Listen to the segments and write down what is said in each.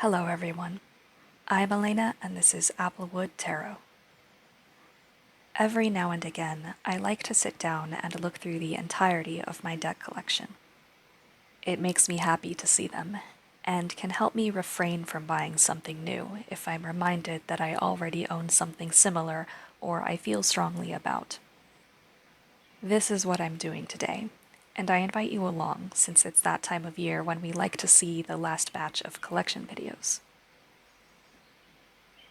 Hello, everyone. I'm Elena, and this is Applewood Tarot. Every now and again, I like to sit down and look through the entirety of my deck collection. It makes me happy to see them, and can help me refrain from buying something new if I'm reminded that I already own something similar or I feel strongly about. This is what I'm doing today, and I invite you along since it's that time of year when we like to see the last batch of collection videos.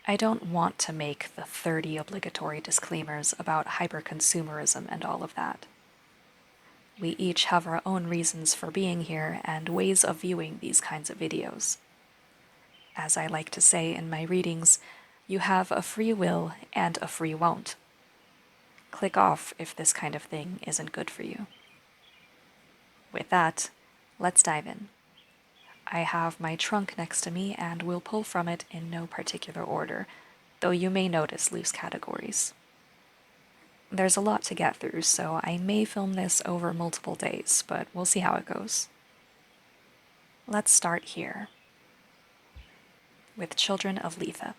I don't want to make the 30 obligatory disclaimers about hyperconsumerism and all of that. We each have our own reasons for being here and ways of viewing these kinds of videos. As I like to say in my readings, you have a free will and a free won't. Click off if this kind of thing isn't good for you. With that, let's dive in. I have my trunk next to me and will pull from it in no particular order, though you may notice loose categories. There's a lot to get through, so I may film this over multiple days, but we'll see how it goes. Let's start here with Children of Letha.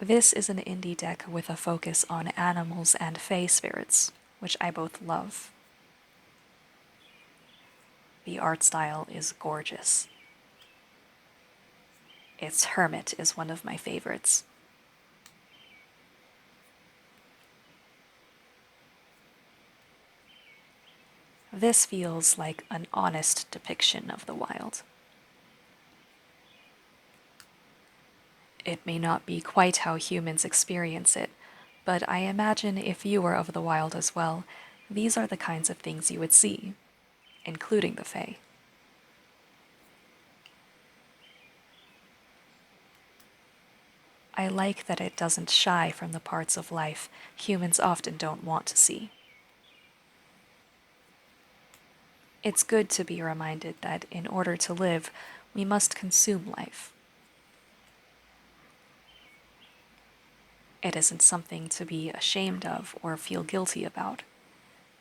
This is an indie deck with a focus on animals and fae spirits, which I both love. The art style is gorgeous. Its hermit is one of my favorites. This feels like an honest depiction of the wild. It may not be quite how humans experience it, but I imagine if you were of the wild as well, these are the kinds of things you would see, including the fae. I like that it doesn't shy from the parts of life humans often don't want to see. It's good to be reminded that in order to live, we must consume life. It isn't something to be ashamed of or feel guilty about,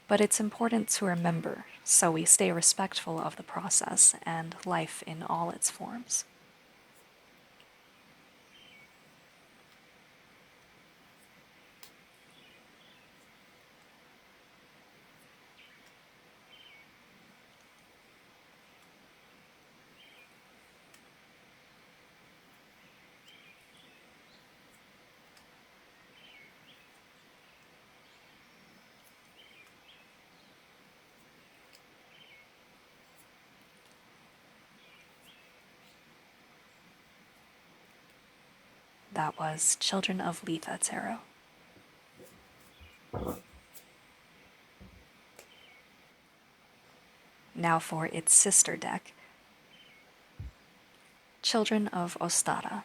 but it's important to remember so we stay respectful of the process and life in all its forms. That was Children of Letha Tarot. Now for its sister deck, Children of Ostara.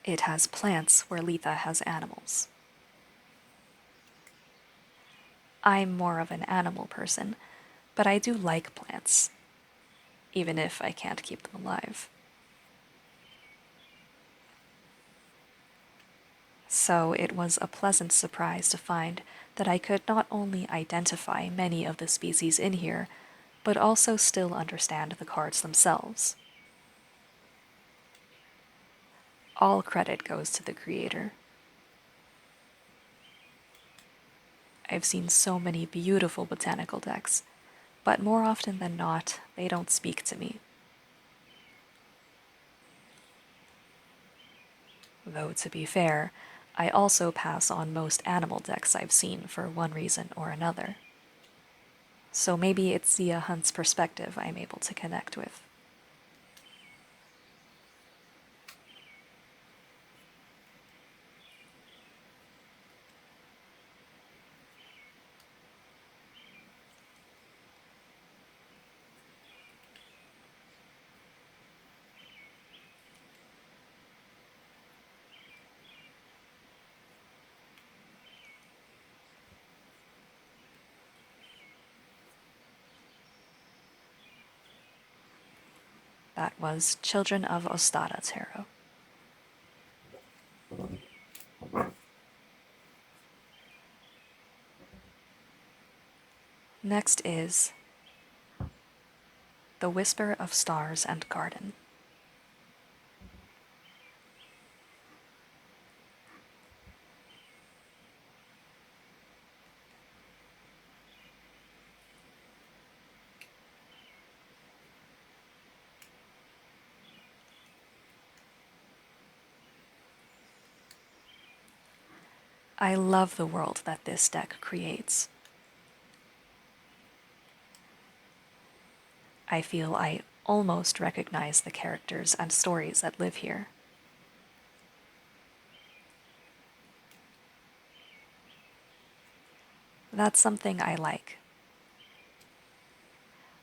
It has plants where Letha has animals. I'm more of an animal person, but I do like plants, even if I can't keep them alive. So it was a pleasant surprise to find that I could not only identify many of the species in here, but also still understand the cards themselves. All credit goes to the creator. I've seen so many beautiful botanical decks, but more often than not, they don't speak to me. Though, to be fair, I also pass on most animal decks I've seen for one reason or another. So maybe it's Zia Hunt's perspective I'm able to connect with. That was Children of Ostara Tarot. Next is The Whisper of Stars and Garden. I love the world that this deck creates. I feel I almost recognize the characters and stories that live here. That's something I like.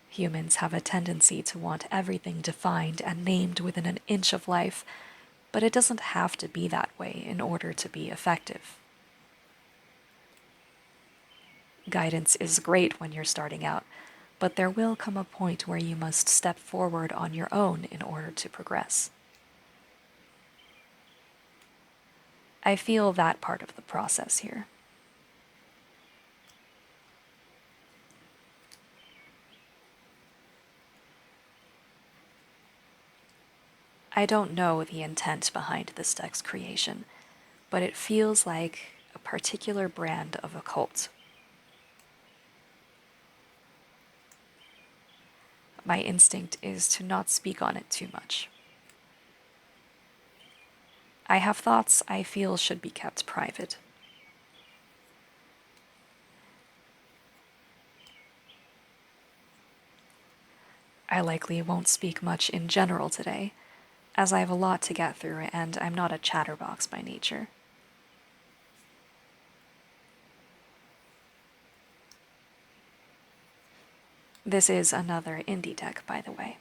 Humans have a tendency to want everything defined and named within an inch of life, but it doesn't have to be that way in order to be effective. Guidance is great when you're starting out, but there will come a point where you must step forward on your own in order to progress. I feel that part of the process here. I don't know the intent behind this deck's creation, but it feels like a particular brand of occult. My instinct is to not speak on it too much. I have thoughts I feel should be kept private. I likely won't speak much in general today, as I have a lot to get through and I'm not a chatterbox by nature. This is another indie deck, by the way.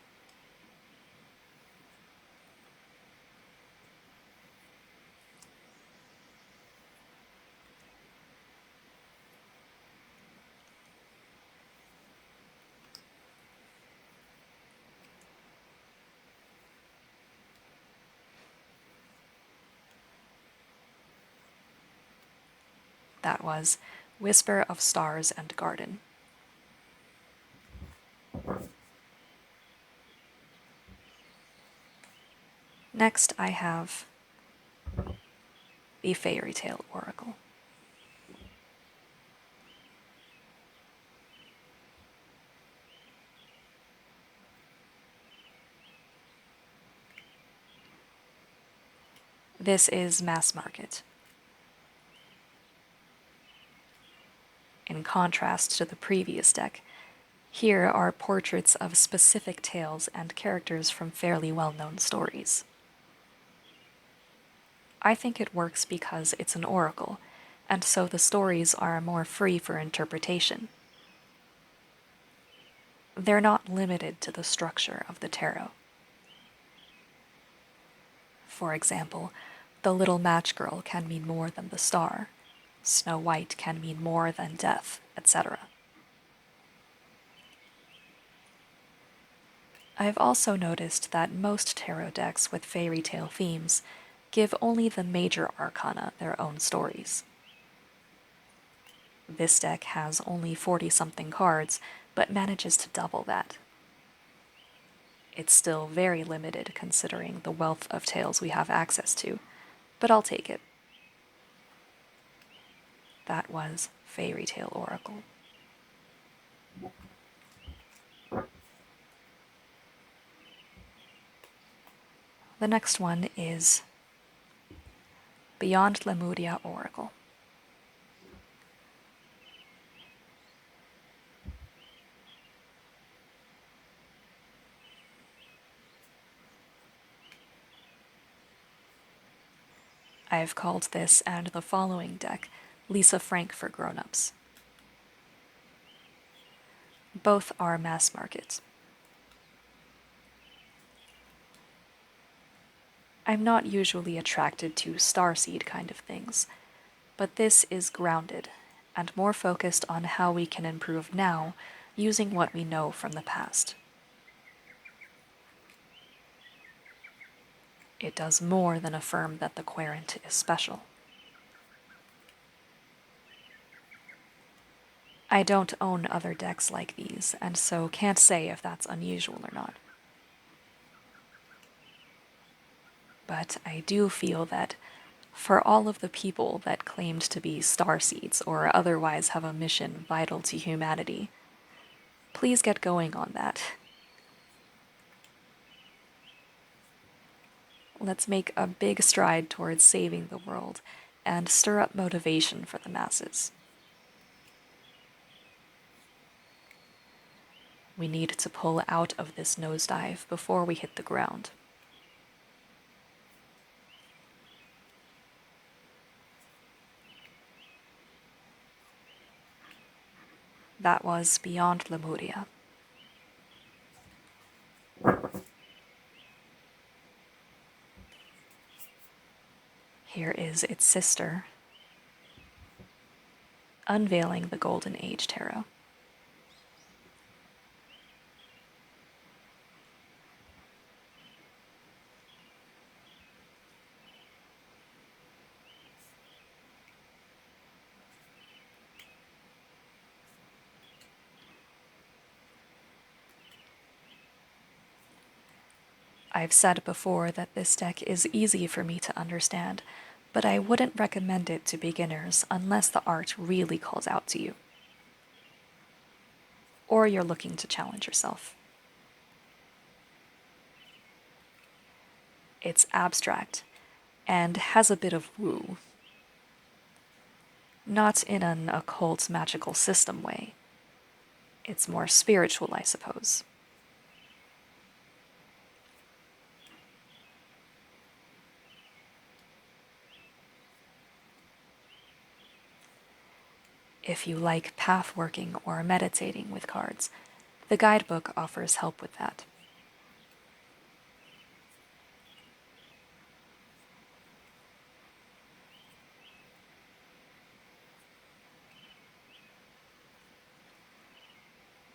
That was Whisper of Stars and Garden. Next, I have the Fairy Tale Oracle. This is mass market. In contrast to the previous deck, here are portraits of specific tales and characters from fairly well-known stories. I think it works because it's an oracle, and so the stories are more free for interpretation. They're not limited to the structure of the tarot. For example, the little match girl can mean more than the star, Snow White can mean more than death, etc. I've also noticed that most tarot decks with fairy tale themes give only the major arcana their own stories. This deck has only 40-something cards, but manages to double that. It's still very limited considering the wealth of tales we have access to, but I'll take it. That was Fairy Tale Oracle. The next one is Beyond Lemuria Oracle. I've called this and the following deck Lisa Frank for Grown-Ups. Both are mass market. I'm not usually attracted to starseed kind of things, but this is grounded and more focused on how we can improve now using what we know from the past. It does more than affirm that the Querent is special. I don't own other decks like these, and so can't say if that's unusual or not. But I do feel that for all of the people that claimed to be starseeds or otherwise have a mission vital to humanity, please get going on that. Let's make a big stride towards saving the world and stir up motivation for the masses. We need to pull out of this nosedive before we hit the ground. That was beyond Lemuria. Here is its sister, Unveiling the Golden Age Tarot. I've said before that this deck is easy for me to understand, but I wouldn't recommend it to beginners unless the art really calls out to you. Or you're looking to challenge yourself. It's abstract and has a bit of woo. Not in an occult magical system way. It's more spiritual, I suppose. If you like path working or meditating with cards, the guidebook offers help with that.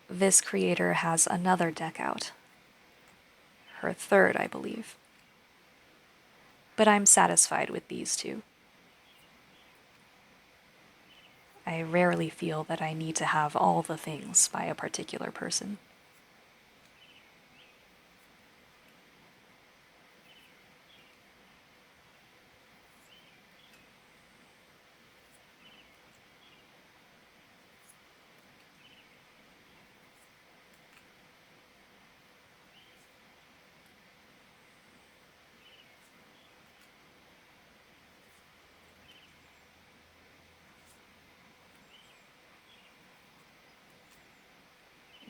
This creator has another deck out. Her third, I believe. But I'm satisfied with these two. I rarely feel that I need to have all the things by a particular person.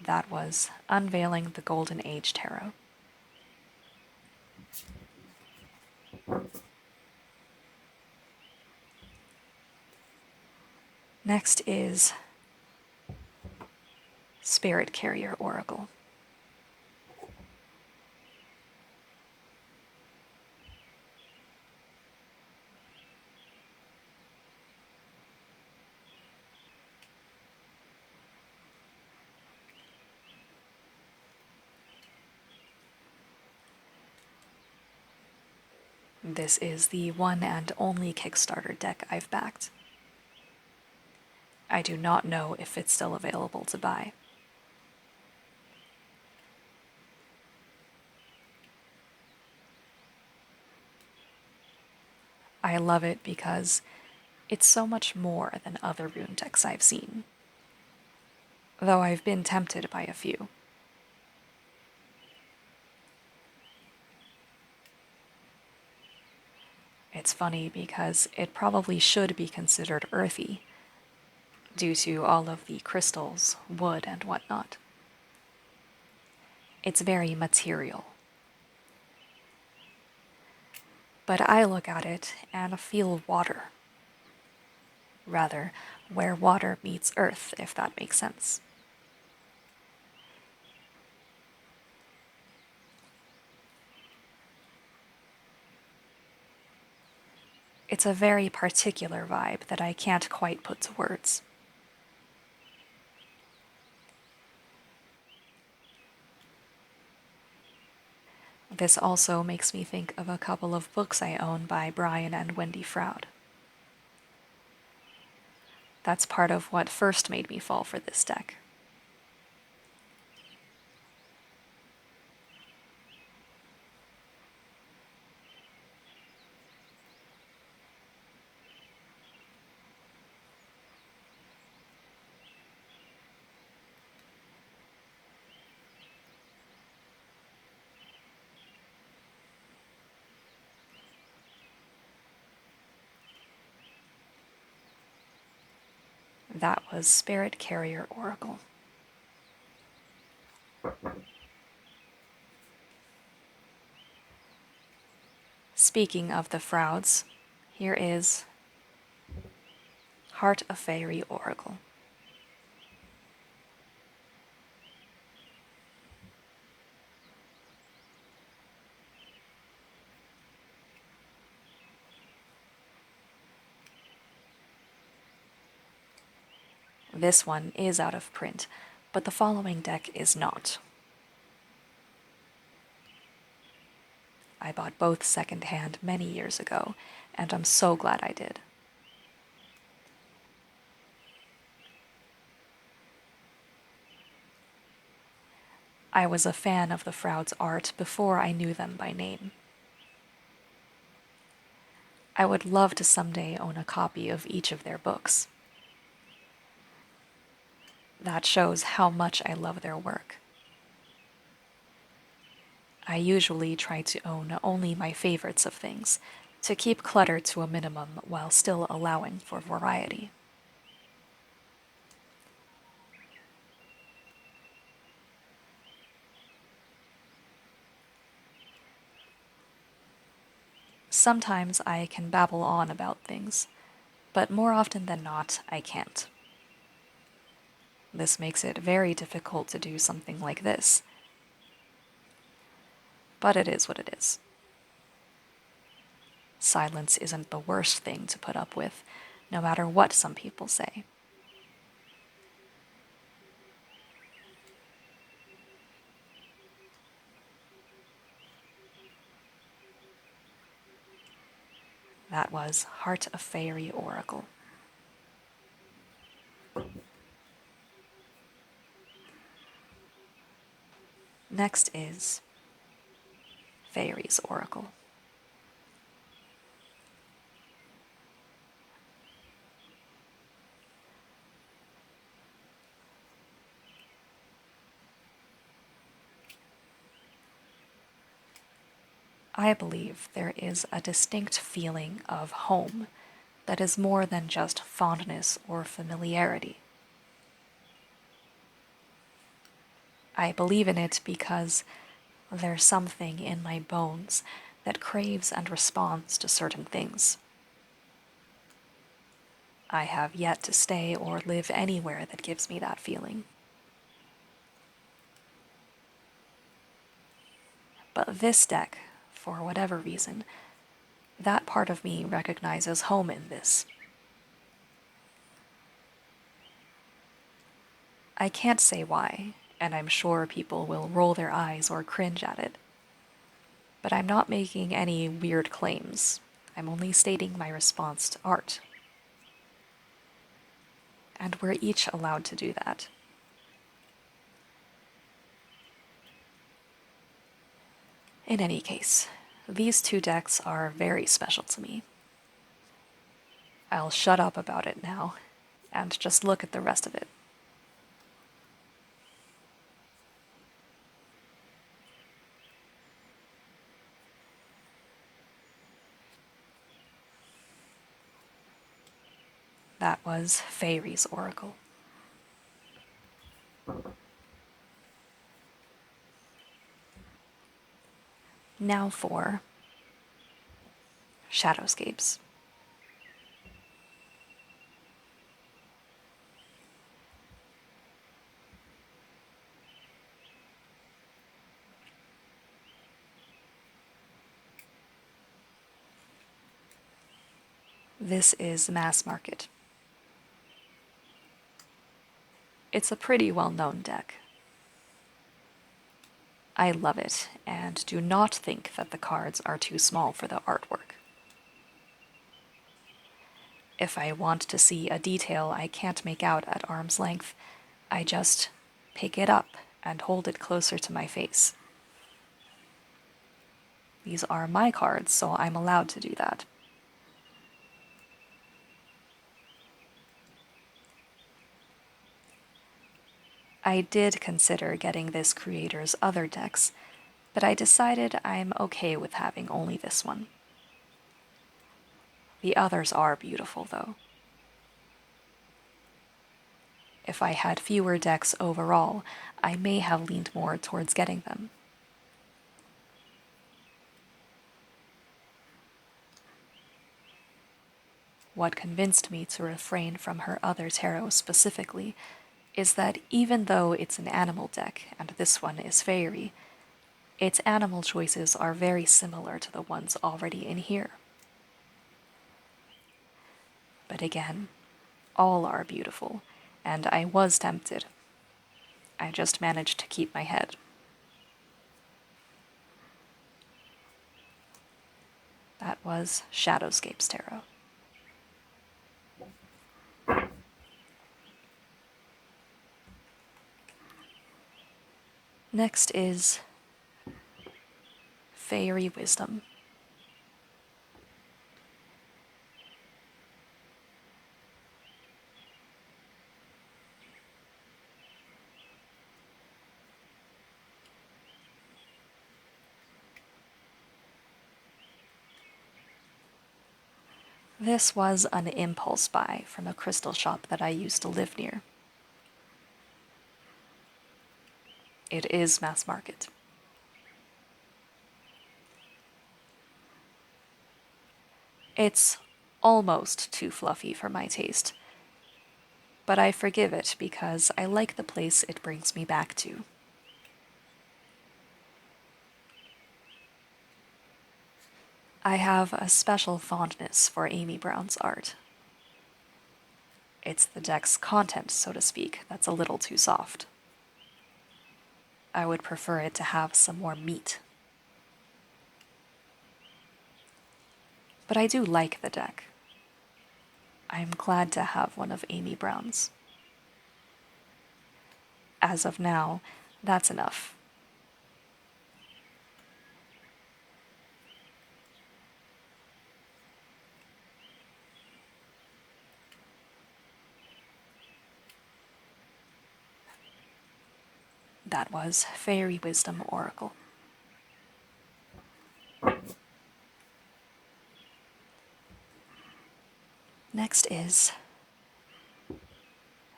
That was Unveiling the Golden Age Tarot. Next is Spirit Carrier Oracle. This is the one and only Kickstarter deck I've backed. I do not know if it's still available to buy. I love it because it's so much more than other rune decks I've seen, though I've been tempted by a few. It's funny because it probably should be considered earthy, due to all of the crystals, wood, and whatnot. It's very material. But I look at it and feel water. Rather, where water meets earth, if that makes sense. It's a very particular vibe that I can't quite put to words. This also makes me think of a couple of books I own by Brian and Wendy Froud. That's part of what first made me fall for this deck. That was Spirit Carrier Oracle. Speaking of the Frouds, here is Heart of Fairy Oracle. This one is out of print, but the following deck is not. I bought both secondhand many years ago, and I'm so glad I did. I was a fan of the Frouds' art before I knew them by name. I would love to someday own a copy of each of their books. That shows how much I love their work. I usually try to own only my favorites of things, to keep clutter to a minimum while still allowing for variety. Sometimes I can babble on about things, but more often than not, I can't. This makes it very difficult to do something like this. But it is what it is. Silence isn't the worst thing to put up with, no matter what some people say. That was Heart of Fairy Oracle. Next is Fairies Oracle. I believe there is a distinct feeling of home that is more than just fondness or familiarity. I believe in it because there's something in my bones that craves and responds to certain things. I have yet to stay or live anywhere that gives me that feeling. But this deck, for whatever reason, that part of me recognizes home in this. I can't say why, and I'm sure people will roll their eyes or cringe at it. But I'm not making any weird claims. I'm only stating my response to art. And we're each allowed to do that. In any case, these two decks are very special to me. I'll shut up about it now, and just look at the rest of it. That was Fairies Oracle. Now for Shadowscapes. This is Mass Market. It's a pretty well-known deck. I love it, and do not think that the cards are too small for the artwork. If I want to see a detail I can't make out at arm's length, I just pick it up and hold it closer to my face. These are my cards, so I'm allowed to do that. I did consider getting this creator's other decks, but I decided I'm okay with having only this one. The others are beautiful, though. If I had fewer decks overall, I may have leaned more towards getting them. What convinced me to refrain from her other tarot specifically is that even though it's an animal deck and this one is fairy, its animal choices are very similar to the ones already in here. But again, all are beautiful, and I was tempted. I just managed to keep my head. That was Shadowscapes Tarot. Next is Fairy Wisdom. This was an impulse buy from a crystal shop that I used to live near. It is mass market. It's almost too fluffy for my taste, but I forgive it because I like the place it brings me back to. I have a special fondness for Amy Brown's art. It's the deck's content, so to speak, that's a little too soft. I would prefer it to have some more meat. But I do like the deck. I'm glad to have one of Amy Brown's. As of now, that's enough. That was Fairy Wisdom Oracle. Next is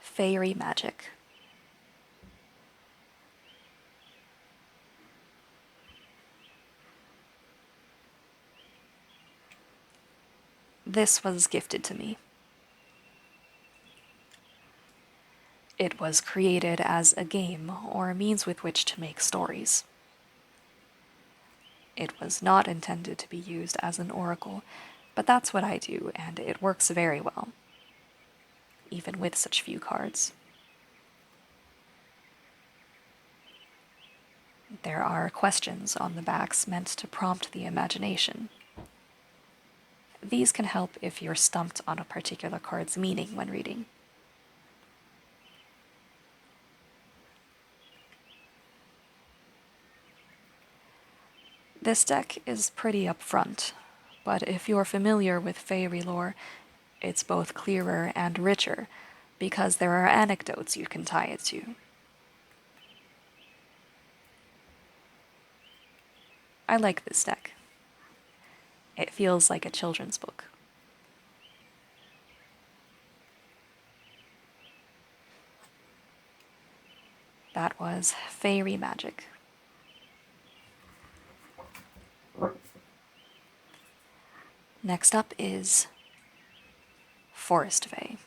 Fairy Magic. This was gifted to me. It was created as a game or a means with which to make stories. It was not intended to be used as an oracle, but that's what I do, and it works very well, even with such few cards. There are questions on the backs meant to prompt the imagination. These can help if you're stumped on a particular card's meaning when reading. This deck is pretty upfront, but if you're familiar with fairy lore, it's both clearer and richer because there are anecdotes you can tie it to. I like this deck. It feels like a children's book. That was Fairy Magic. Next up is Forest Fae.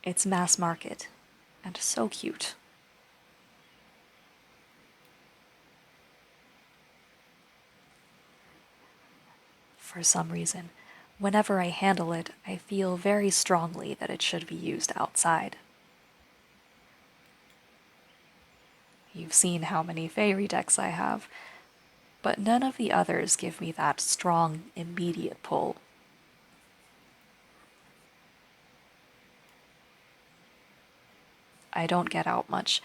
It's mass market and so cute. For some reason, whenever I handle it, I feel very strongly that it should be used outside. You've seen how many fairy decks I have, but none of the others give me that strong, immediate pull. I don't get out much,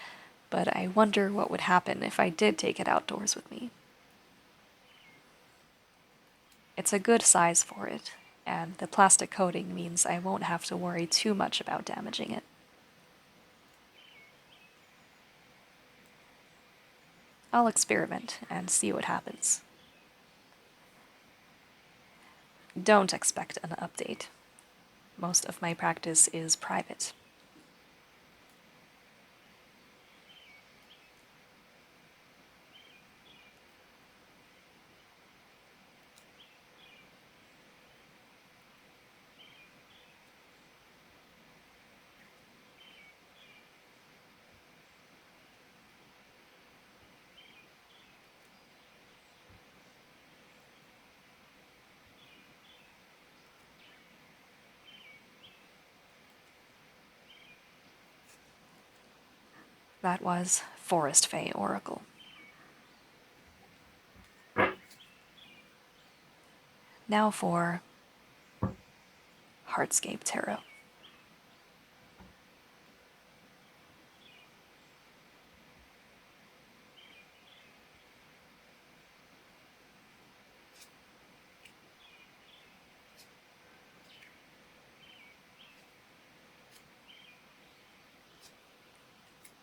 but I wonder what would happen if I did take it outdoors with me. It's a good size for it, and the plastic coating means I won't have to worry too much about damaging it. I'll experiment and see what happens. Don't expect an update. Most of my practice is private. That was Forest Fae Oracle. Now for Heartscape Tarot.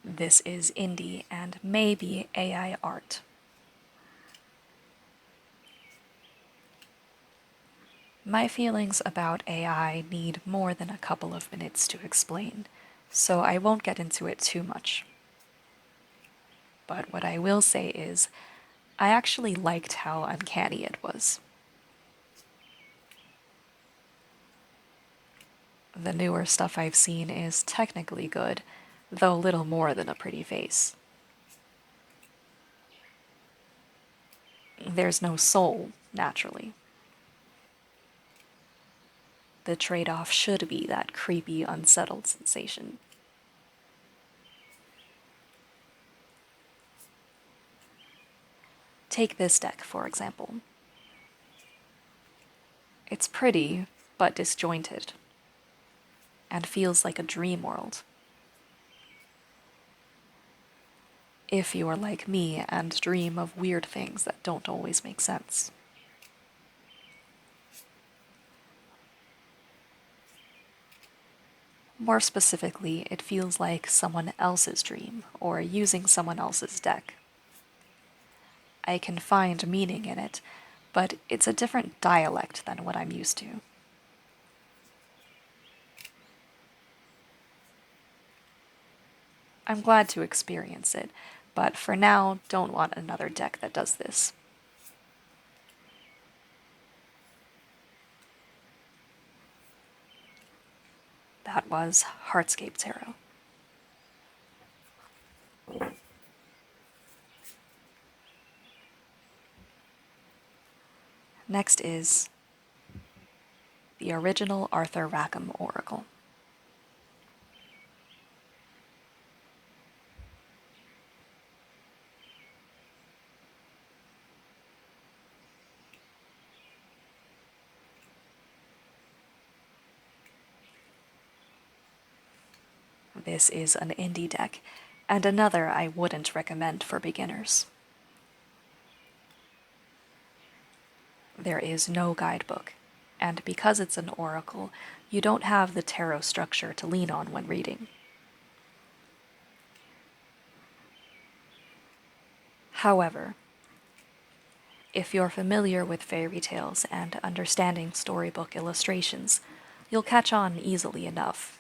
This is indie and maybe AI art. My feelings about AI need more than a couple of minutes to explain, so I won't get into it too much. But what I will say is, I actually liked how uncanny it was. The newer stuff I've seen is technically good, though little more than a pretty face. There's no soul, naturally. The trade off should be that creepy, unsettled sensation. Take this deck, for example. It's pretty, but disjointed, and feels like a dream world. If you are like me and dream of weird things that don't always make sense. More specifically, it feels like someone else's dream, or using someone else's deck. I can find meaning in it, but it's a different dialect than what I'm used to. I'm glad to experience it, but for now, don't want another deck that does this. That was Heartscape Tarot. Next is the original Arthur Rackham Oracle. This is an indie deck, and another I wouldn't recommend for beginners. There is no guidebook, and because it's an oracle, you don't have the tarot structure to lean on when reading. However, if you're familiar with fairy tales and understanding storybook illustrations, you'll catch on easily enough,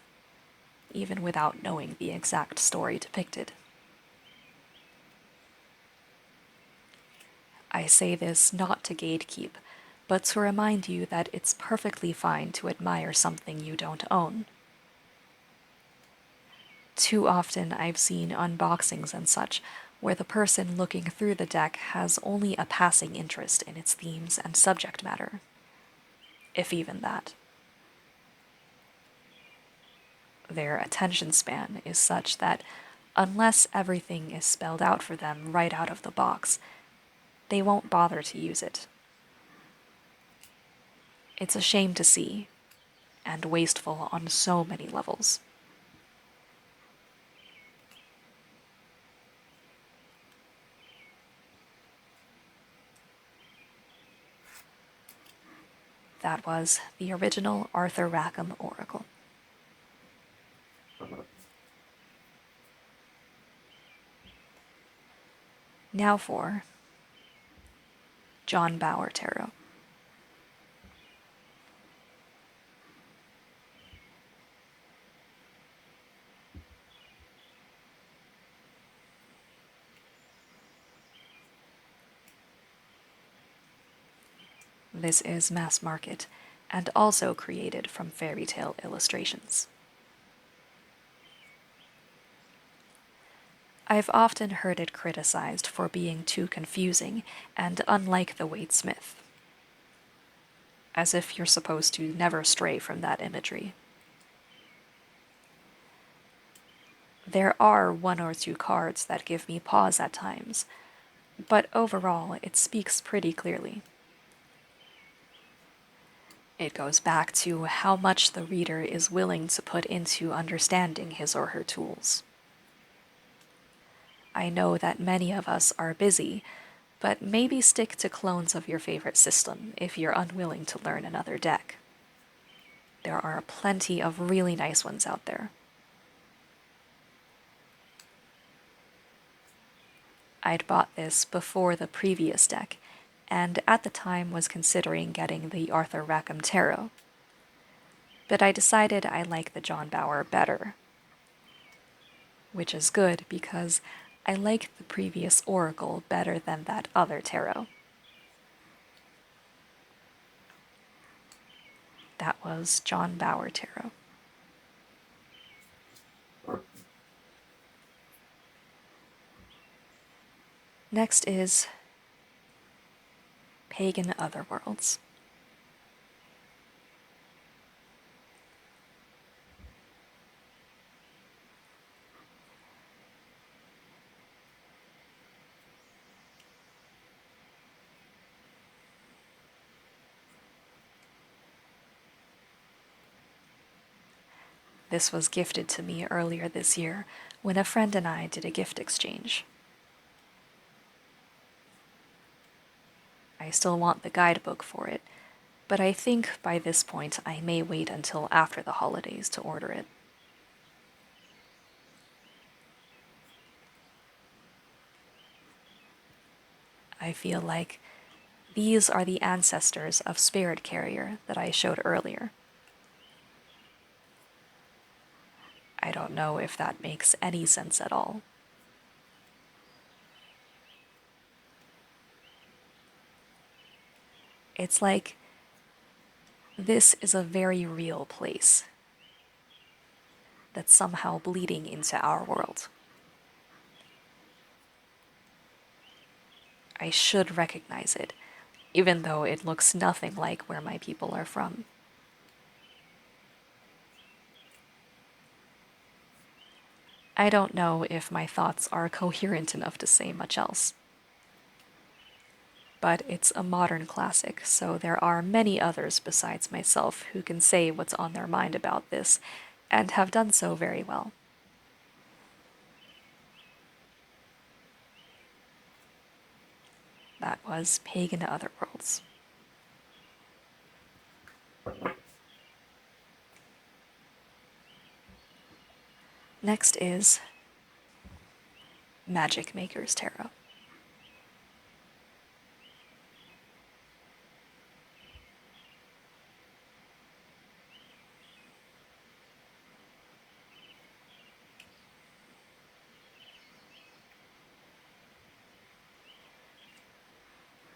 even without knowing the exact story depicted. I say this not to gatekeep, but to remind you that it's perfectly fine to admire something you don't own. Too often I've seen unboxings and such where the person looking through the deck has only a passing interest in its themes and subject matter. if even that. Their attention span is such that unless everything is spelled out for them right out of the box, they won't bother to use it. It's a shame to see, and wasteful on so many levels. That was the original Arthur Rackham Oracle. Now for John Bower Tarot. This is mass market, and also created from fairy tale illustrations. I've often heard it criticized for being too confusing and unlike the Waite Smith. As if you're supposed to never stray from that imagery. There are one or two cards that give me pause at times, but overall it speaks pretty clearly. It goes back to how much the reader is willing to put into understanding his or her tools. I know that many of us are busy, but maybe stick to clones of your favorite system if you're unwilling to learn another deck. There are plenty of really nice ones out there. I'd bought this before the previous deck, and at the time was considering getting the Arthur Rackham Tarot. But I decided I like the John Bower better. Which is good because I like the previous Oracle better than that other tarot. That was John Bower Tarot. Next is Pagan Otherworlds. This was gifted to me earlier this year when a friend and I did a gift exchange. I still want the guidebook for it, but I think by this point I may wait until after the holidays to order it. I feel like these are the ancestors of Spirit Carrier that I showed earlier. I don't know if that makes any sense at all. It's like this is a very real place that's somehow bleeding into our world. I should recognize it, even though it looks nothing like where my people are from. I don't know if my thoughts are coherent enough to say much else. But it's a modern classic, so there are many others besides myself who can say what's on their mind about this, and have done so very well. That was Pagan Otherworlds. Next is Magic Maker's Tarot.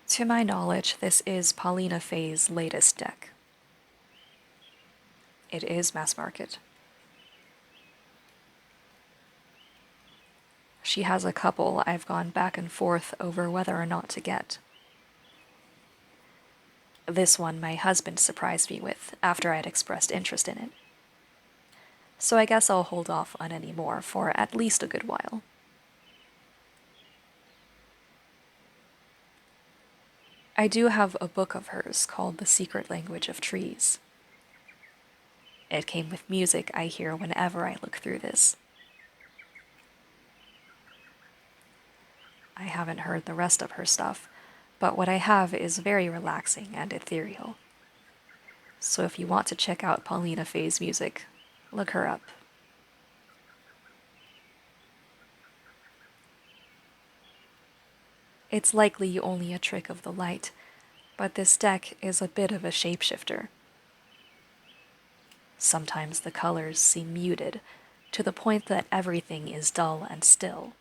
To my knowledge, this is Paulina Fay's latest deck. It is mass market. She has a couple I've gone back and forth over whether or not to get. This one my husband surprised me with after I'd expressed interest in it. So I guess I'll hold off on any more for at least a good while. I do have a book of hers called The Secret Language of Trees. It came with music I hear whenever I look through this. I haven't heard the rest of her stuff, but what I have is very relaxing and ethereal. So if you want to check out Paulina Faye's music, look her up. It's likely only a trick of the light, but this deck is a bit of a shapeshifter. Sometimes the colors seem muted, to the point that everything is dull and still.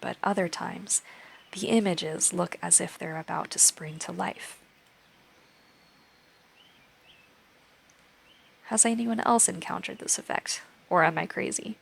But other times, the images look as if they're about to spring to life. Has anyone else encountered this effect, or am I crazy?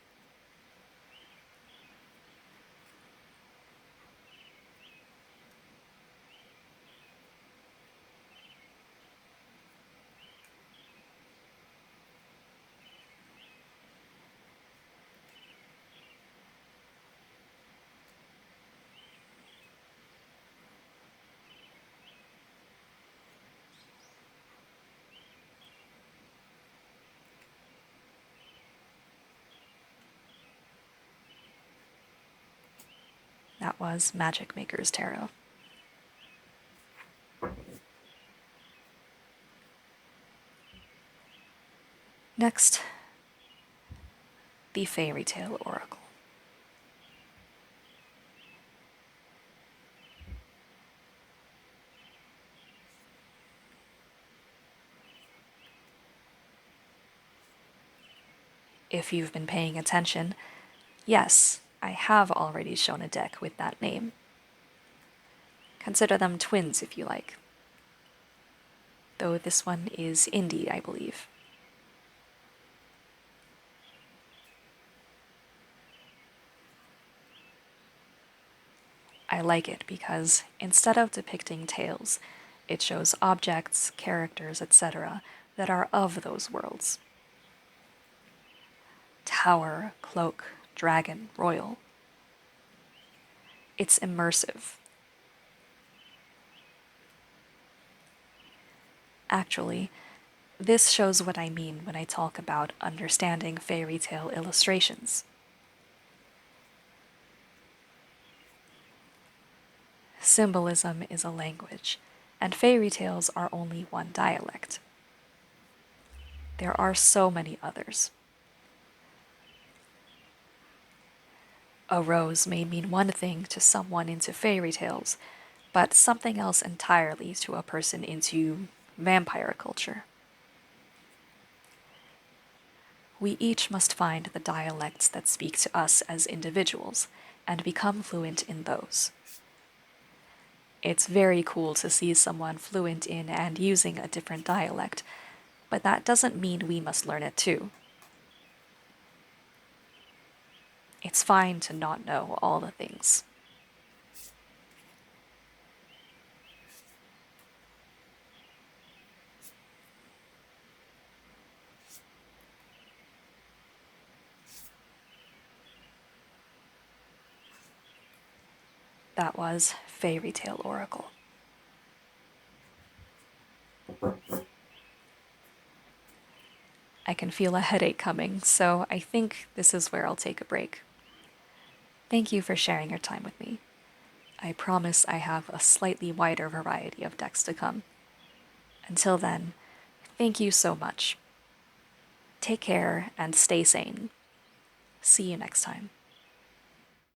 That was Magic Maker's Tarot. Next, the Fairy Tale Oracle. If you've been paying attention, yes, I have already shown a deck with that name. Consider them twins if you like. Though this one is indie, I believe. I like it because instead of depicting tales, it shows objects, characters, etc., that are of those worlds. Tower, cloak, dragon, royal. It's immersive. Actually, this shows what I mean when I talk about understanding fairy tale illustrations. Symbolism is a language, and fairy tales are only one dialect. There are so many others. A rose may mean one thing to someone into fairy tales, but something else entirely to a person into vampire culture. We each must find the dialects that speak to us as individuals and become fluent in those. It's very cool to see someone fluent in and using a different dialect, but that doesn't mean we must learn it too. It's fine to not know all the things. That was Fairy Tale Oracle. I can feel a headache coming, so I think this is where I'll take a break. Thank you for sharing your time with me. I promise I have a slightly wider variety of decks to come. Until then, thank you so much. Take care and stay sane. See you next time.